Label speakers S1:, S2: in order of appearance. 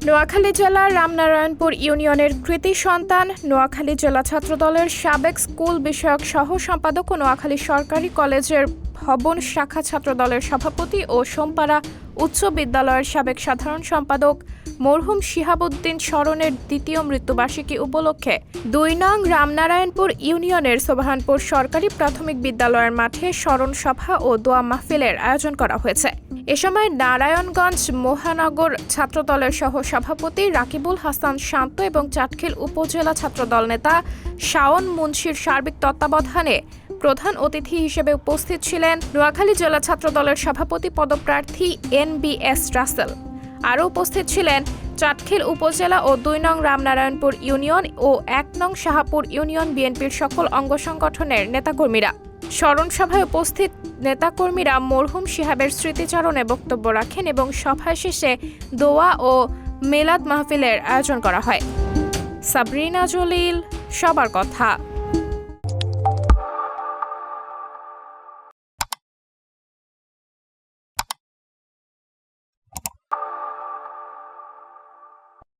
S1: নোয়াখালী জেলার রামনারায়ণপুর ইউনিয়নের কৃতি সন্তান নোয়াখালী জেলা ছাত্রদলের সাবেক স্কুল বিষয়ক সহ সম্পাদক ও নোয়াখালী সরকারি কলেজের ভবন শাখা ছাত্রদলের সভাপতি ও সোমপাড়া উচ্চ বিদ্যালয়ের সাবেক সাধারণ সম্পাদক মরহুম শিহাবুদ্দিন স্মরণের দ্বিতীয় মৃত্যুবার্ষিকী উপলক্ষে ২ নং রামনারায়ণপুর ইউনিয়নের সোবাহানপুর সরকারি প্রাথমিক বিদ্যালয়ের মাঠে স্মরণ সভা ও দোয়া মাহফিলের আয়োজন করা হয়েছে। এ সময় নারায়ণগঞ্জ মহানগর ছাত্রদলের সহ সভাপতি রাকিবুল হাসান শান্ত এবং চাটখিল উপজেলা ছাত্রদল নেতা শাওন মুন্সির সার্বিক তত্ত্বাবধানে প্রধান অতিথি হিসেবে উপস্থিত ছিলেন নোয়াখালী জেলা ছাত্রদলের সভাপতি পদপ্রার্থী NBS রাসেল। আরও উপস্থিত ছিলেন চাটখিল উপজেলা ও ২ নং রামনারায়ণপুর ইউনিয়ন ও ১ নং শাহাপুর ইউনিয়ন বিএনপির সকল অঙ্গ সংগঠনের নেতাকর্মীরা। স্মরণ সভায় উপস্থিত নেতাকর্মীরা মরহুম শিহাবের স্মৃতিচারণে বক্তব্য রাখেন এবং সভা শেষে দোয়া ও মিলাদ মাহফিলের আয়োজন করা হয়। সাবরিনা জলিল, সবার কথা।